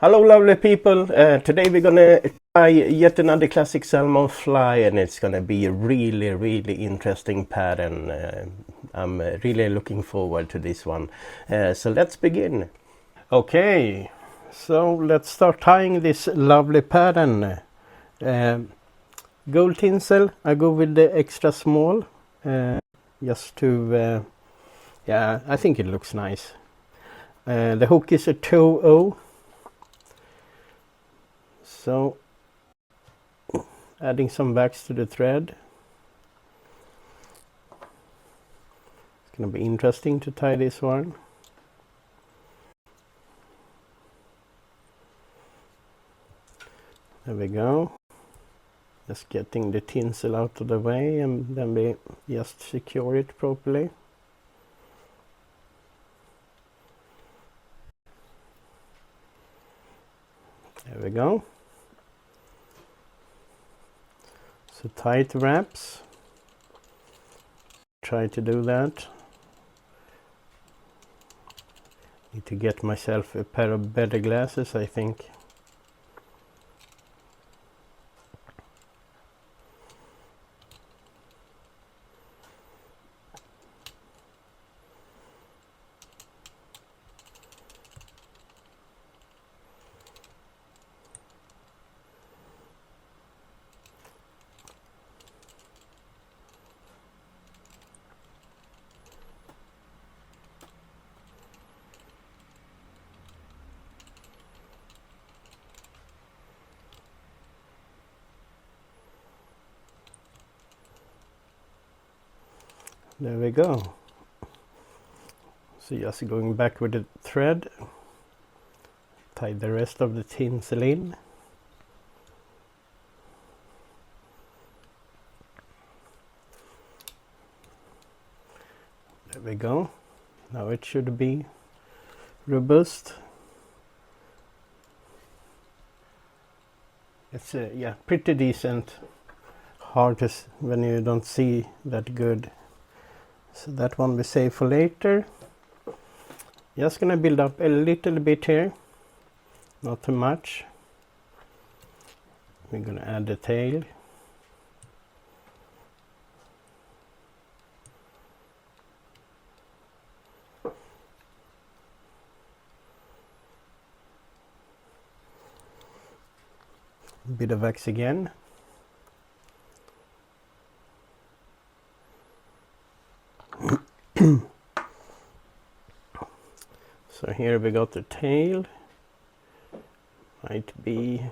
Hello lovely people, today we're gonna try yet another classic salmon fly, and it's gonna be a really interesting pattern. I'm really looking forward to this one, so let's begin. Okay, so let's start tying this lovely pattern. Gold tinsel, I go with the extra small, just to, yeah, I think it looks nice. The hook is a 2-0. So, adding some wax to the thread. It's going to be interesting to tie this one. There we go. Just getting the tinsel out of the way, and then we just secure it properly. There we go. So tight wraps. Try to do that. Need to get myself a pair of better glasses, I think. There we go. So just going back with the thread, tie the rest of the tinsel in. There we go. Now it should be robust. It's yeah, pretty decent. Hard to when you don't see that good. So that one we save for later. Just gonna build up a little bit here, not too much. We're gonna add the tail. A bit of wax again. So here we got the tail. Might be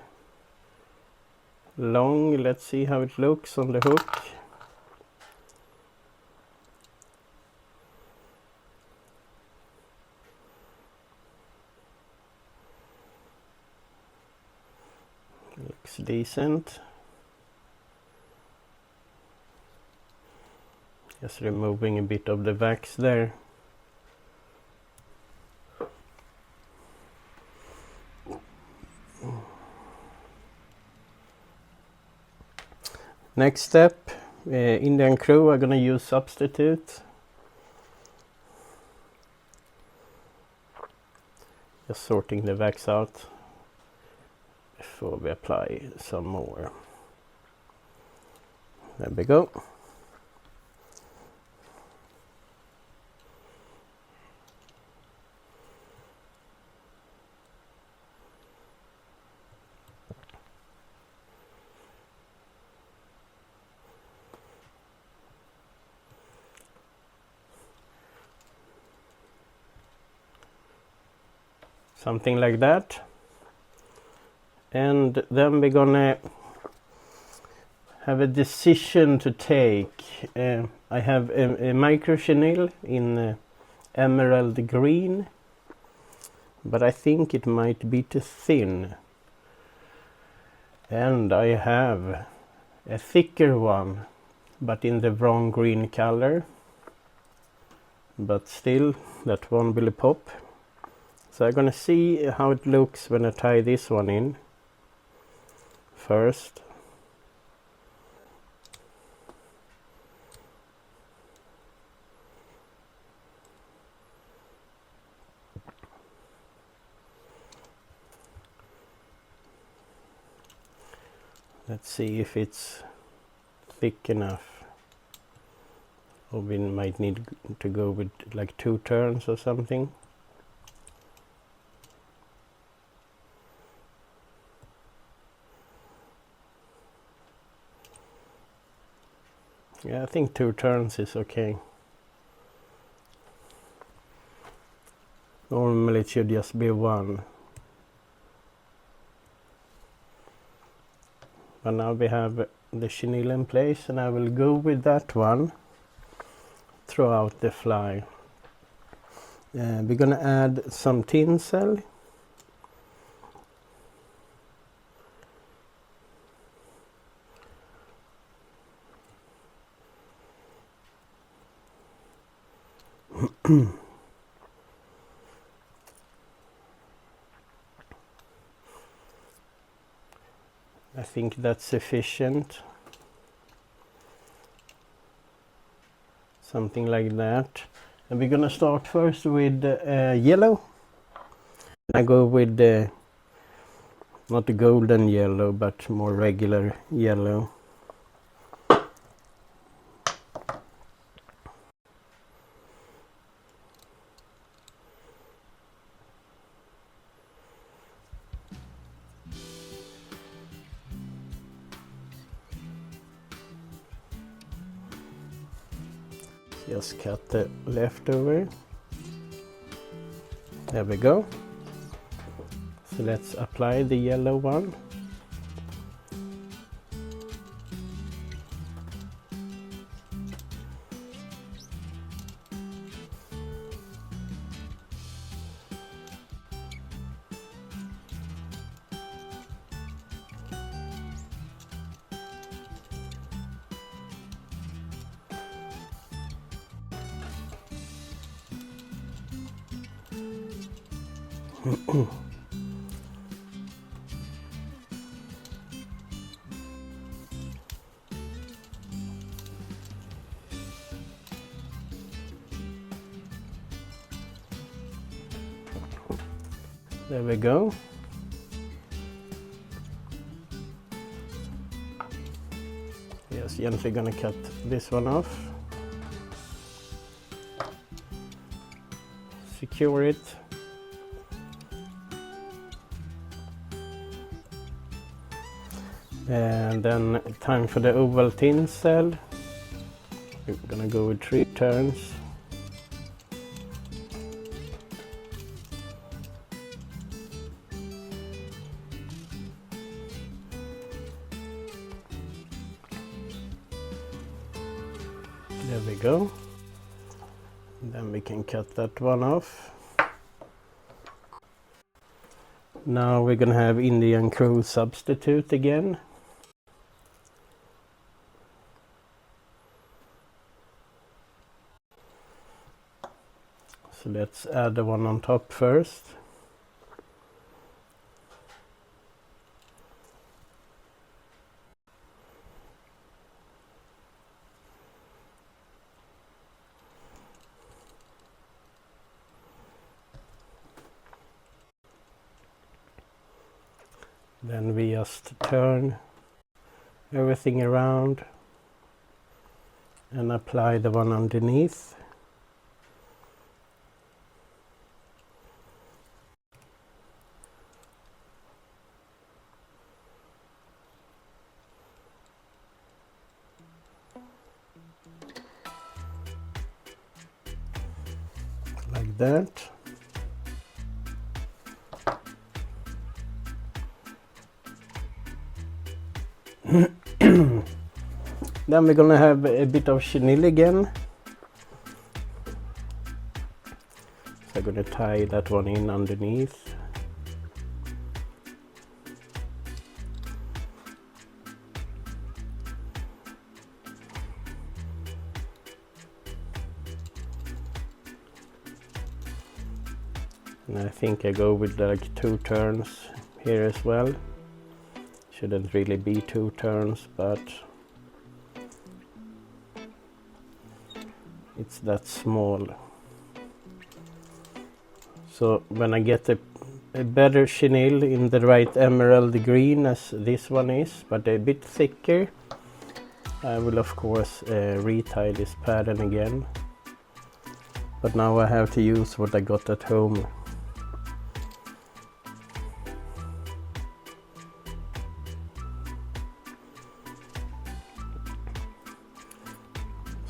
long. Let's see how it looks on the hook. Looks decent. Just removing a bit of the wax there. Next step, Indian crew, I'm gonna use substitute. Just sorting the wax out before we apply some more. There we go. Something like that. And then we're gonna have a decision to take. I have a micro chenille in emerald green, but I think it might be too thin. And I have a thicker one, but in the wrong green color. But still, that one will pop. So I'm gonna see how it looks when I tie this one in first. Let's see if it's thick enough, or we might need to go with like 2 turns or something. Yeah, I think 2 turns is okay. Normally it should just be 1. But now we have the chenille in place, and I will go with that one throughout the fly. We're gonna add some tinsel. I think that's sufficient. Something like that. And we're gonna start first with yellow. I go with not the golden yellow, but more regular yellow. Just cut the leftover. There we go. So let's apply the yellow one. There we go. Yes, gently gonna cut this one off. Secure it. And then time for the oval tinsel. We're gonna go with 3 turns. There we go. Then we can cut that one off. Now we're gonna have Indian crow substitute again. So let's add the one on top first. Then we just turn everything around and apply the one underneath. Like that. Then we're gonna have a bit of chenille again. So I'm gonna tie that one in underneath. And I think I go with like 2 turns here as well. Shouldn't really be 2 turns, but it's that small. So when I get the a better chenille in the right emerald green as this one is, but a bit thicker. I will of course retie this pattern again, but now I have to use what I got at home.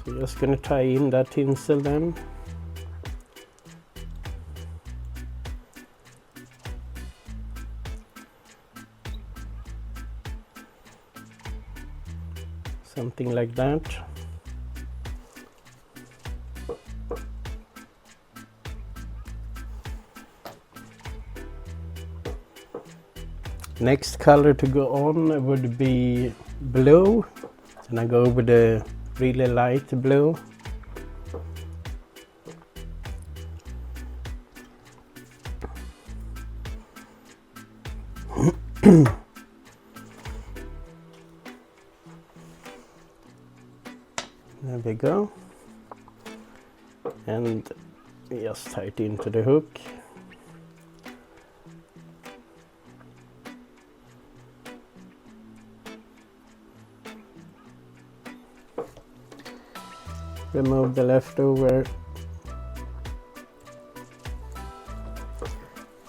So just gonna tie in that tinsel then. Something like that. Next color to go on would be blue, and I go with a really light blue. There we go, and just tie it into the hook. Remove the leftover,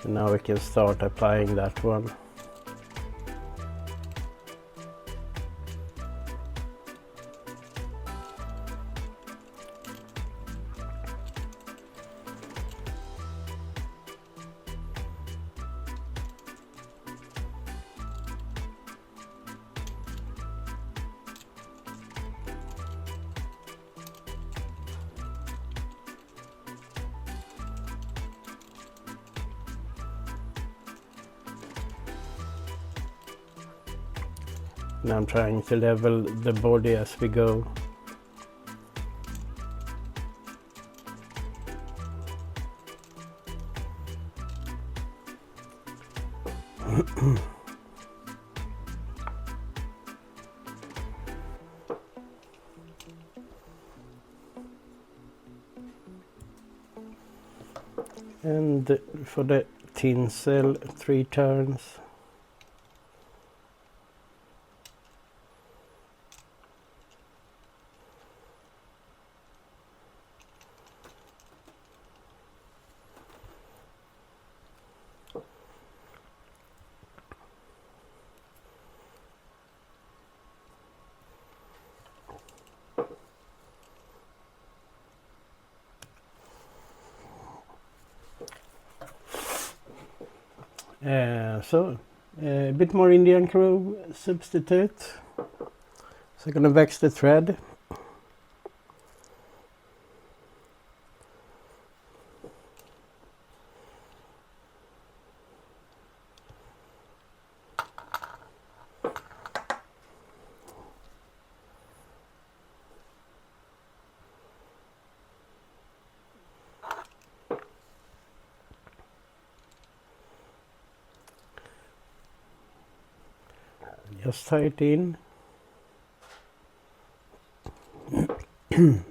and now we can start applying that one. Now I'm trying to level the body as we go. And for the tinsel, 3 turns. So a bit more Indian crow substitute. So I'm gonna wax the thread. Just tie it in. A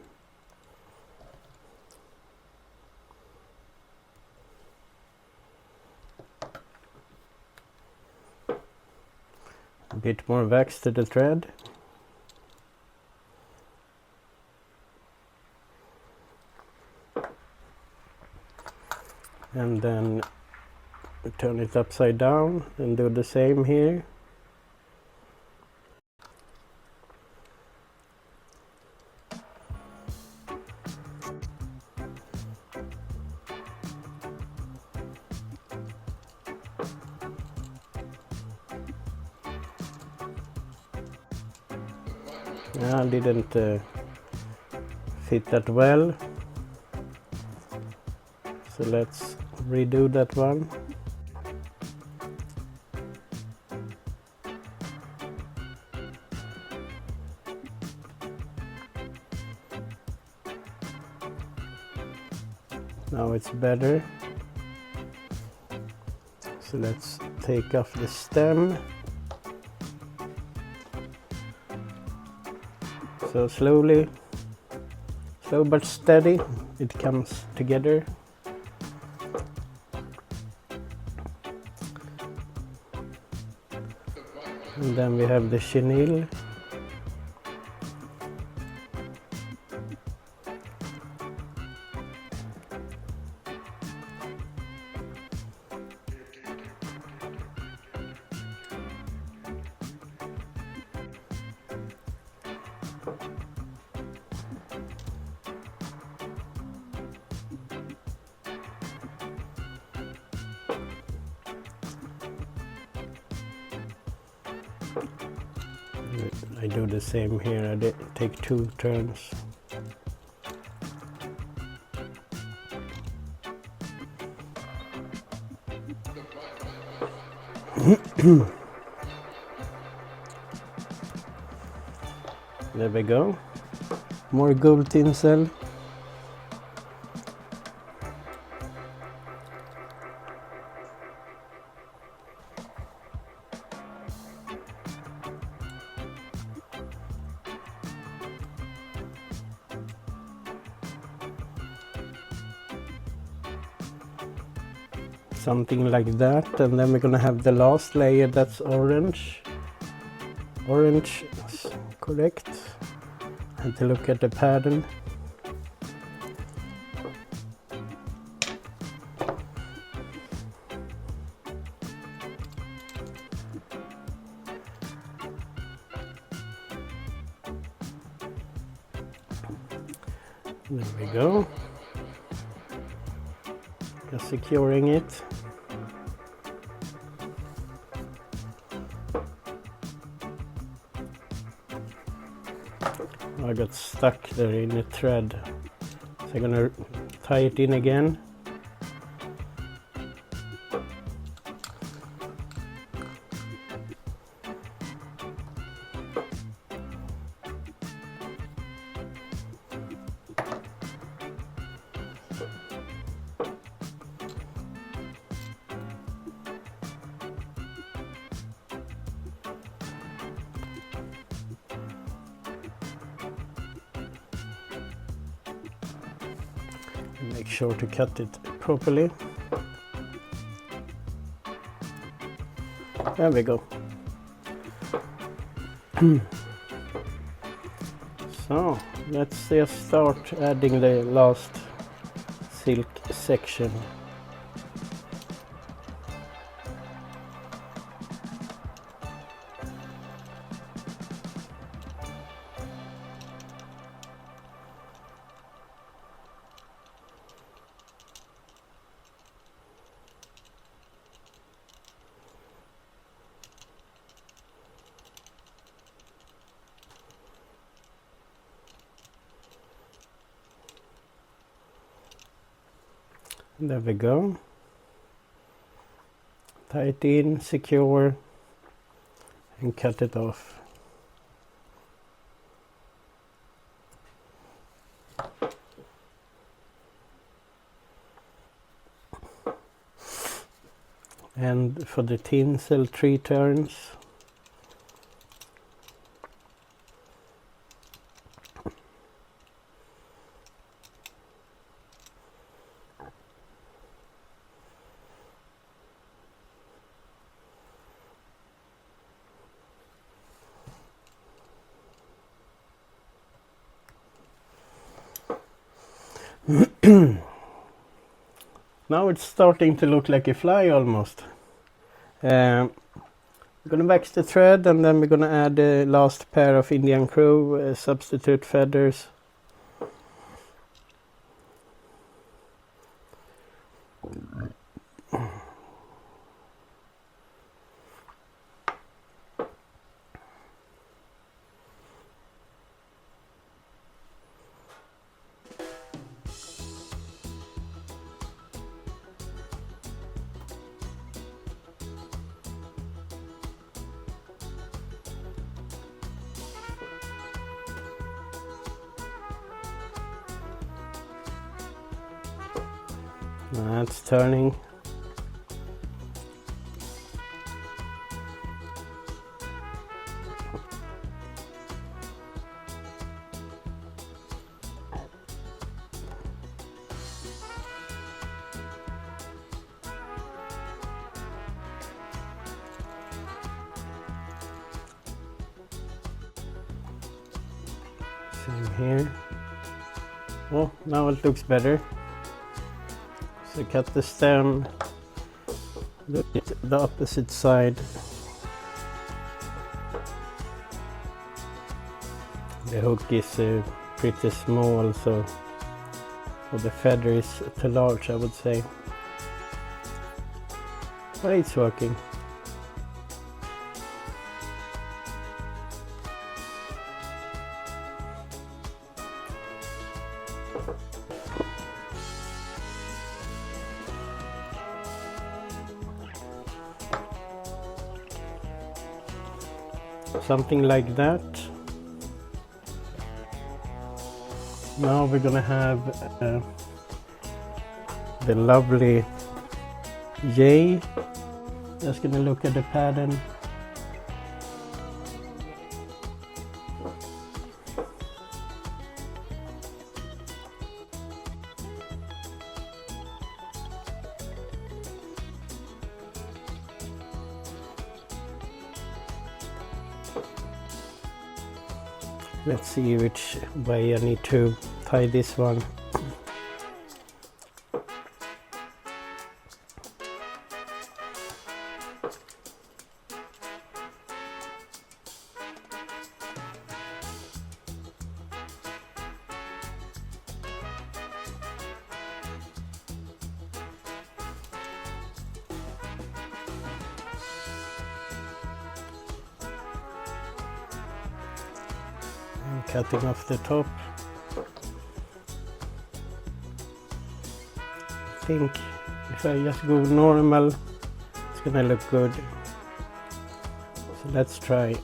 bit more wax to the thread. And then turn it upside down and do the same here. Yeah, didn't fit that well, so let's redo that one. Now it's better, so let's take off the stem. So slowly, slow but steady, it comes together. And then we have the chenille. I do the same here, I take 2 turns. There we go. More gold tinsel. Something like that, and then we're gonna have the last layer that's orange. Orange is correct. And to look at the pattern. There we go. Just securing it. I got stuck there in a thread, so I'm gonna tie it in again. Make sure to cut it properly. There we go. So let's just start adding the last silk section. There we go. Tie it in, secure, and cut it off. And for the tinsel, 3 turns. Now it's starting to look like a fly almost. We're gonna wax the thread, and then we're gonna add the last pair of Indian crow substitute feathers. That's turning. Same here. Oh, now it looks better. So cut the stem, look at the opposite side. The hook is pretty small, so the feather is too large, I would say. But it's working. Something like that. Now we're gonna have the lovely jay. Just gonna look at the pattern. Let's see which way I need to tie this one. Cutting off the top. I think if I just go normal, it's gonna look good. So let's try.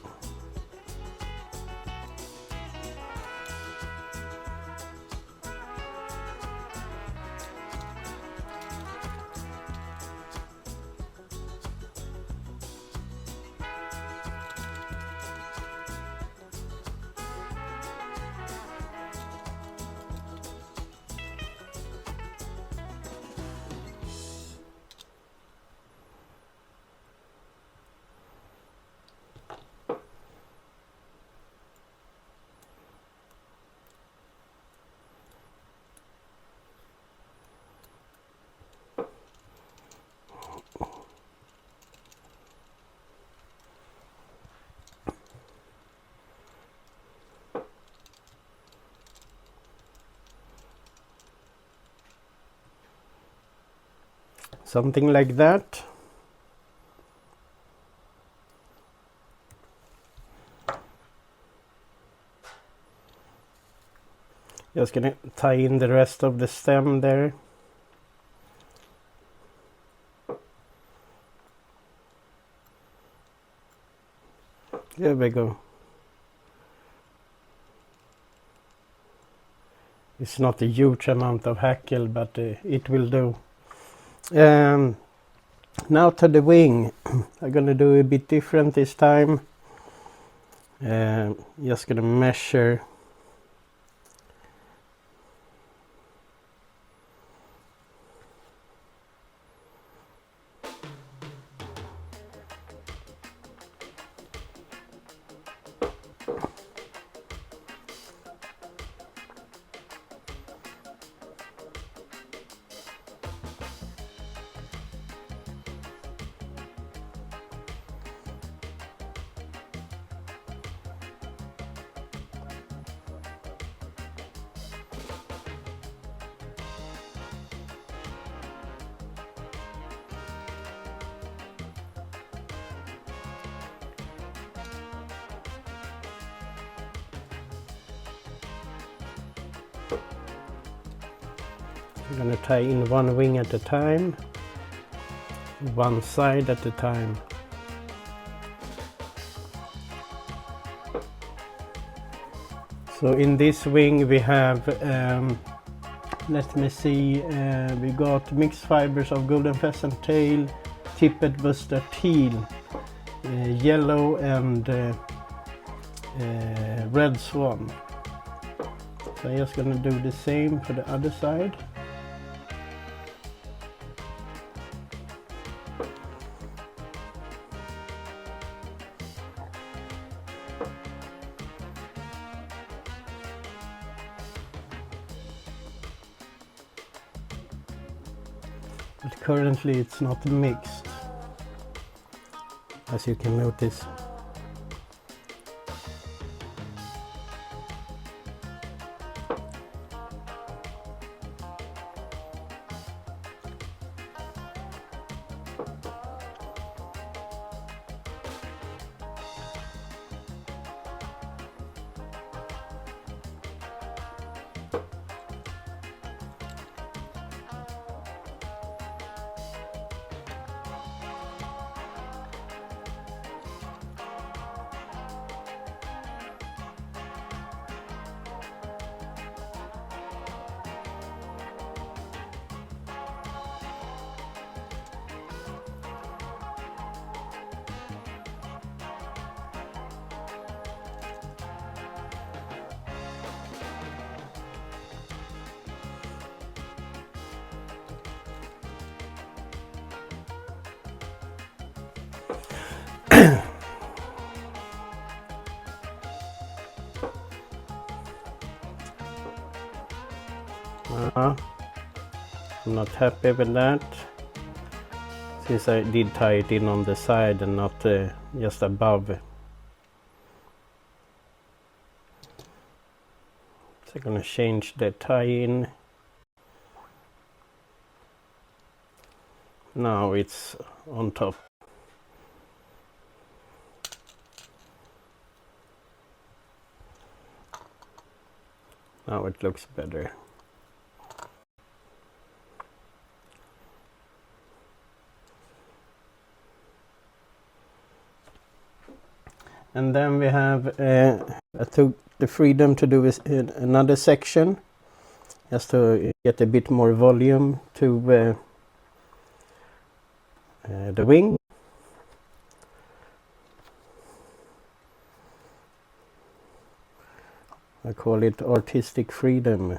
Something like that. Just gonna tie in the rest of the stem there. There we go. It's not a huge amount of hackle, but it will do. Now to the wing. I'm gonna do a bit different this time. Just gonna measure. I'm gonna tie in one wing at a time, one side at a time. So in this wing we have, let me see, we got mixed fibers of golden pheasant tail, tippet, bustard, teal, yellow and red swan. So I'm just gonna do the same for the other side. but currently it's not mixed, as you can notice. I'm not happy with that, since I did tie it in on the side and not just above. So I'm gonna change the tie-in. Now it's on top. Now it looks better. And then we have, I took the freedom to do another section, just to get a bit more volume to the wing. I call it artistic freedom.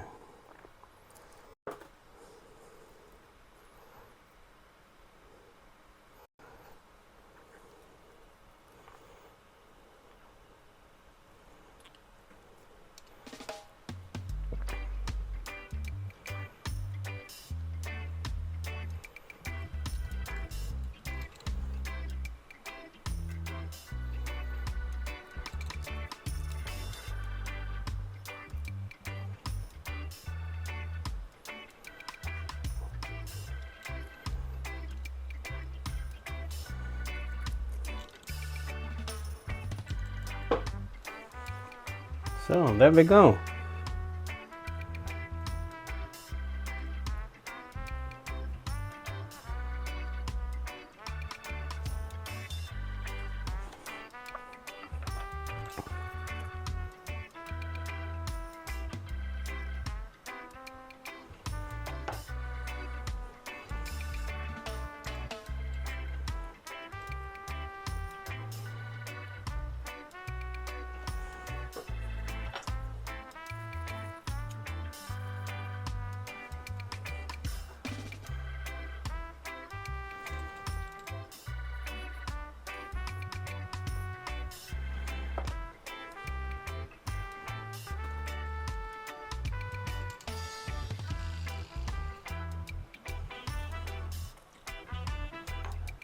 So there we go.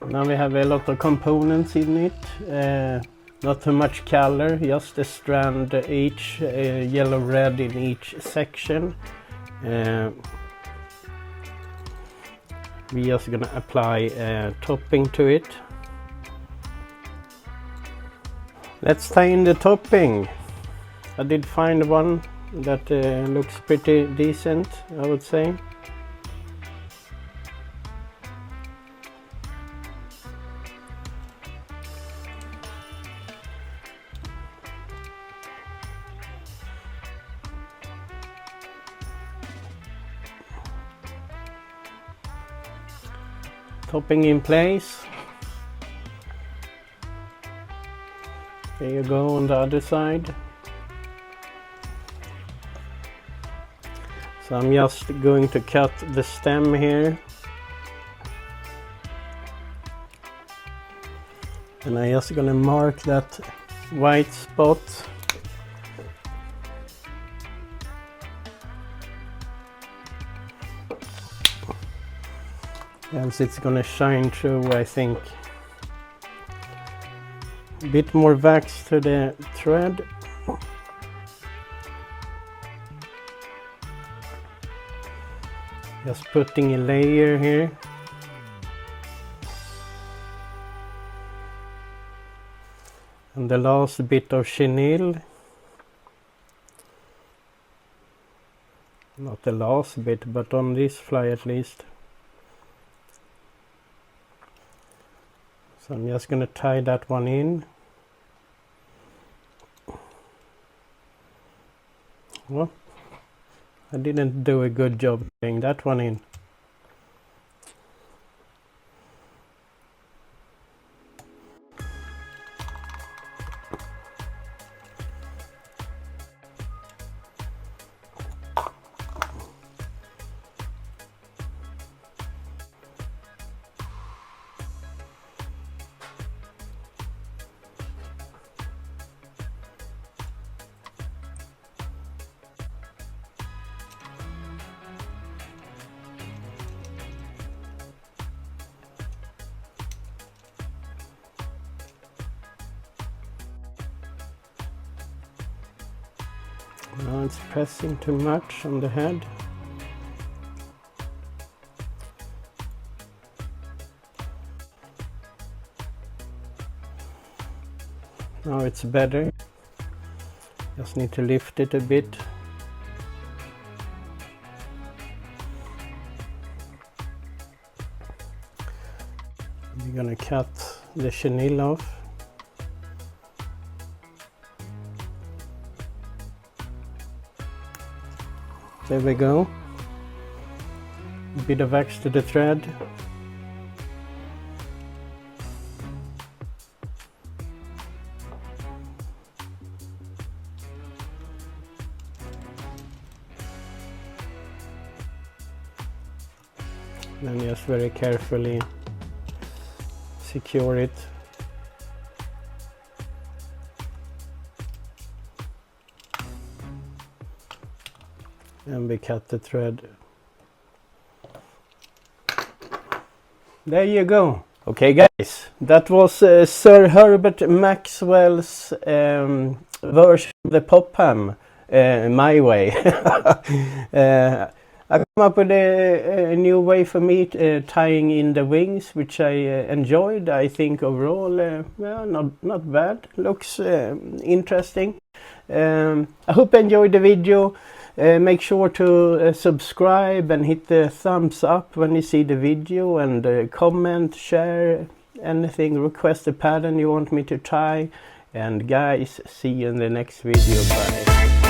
Now we have a lot of components in it, not too much color, just a strand each, yellow red in each section. We're just gonna apply topping to it. Let's tie in the topping. I did find one that looks pretty decent, I would say. Topping in place. There you go on the other side. So I'm just going to cut the stem here. And I'm just gonna mark that white spot. else it's gonna shine through, I think. A bit more wax to the thread. Just putting a layer here. And the last bit of chenille. Not the last bit, but on this fly at least. So I'm just going to tie that one in. Well, I didn't do a good job tying that one in. Now it's pressing too much on the head. Now it's better. Just need to lift it a bit. We're gonna cut the chenille off. There we go. A bit of wax to the thread. Then just very carefully secure it. And we cut the thread. There you go. Okay guys, that was Sir Herbert Maxwell's version of the Popham, my way. I come up with a new way for me tying in the wings, which I enjoyed. I think overall, well, not bad. Looks interesting. I hope you enjoyed the video. Make sure to subscribe and hit the thumbs up when you see the video, and comment, share anything, request a pattern you want me to tie. And guys, see you in the next video. Bye.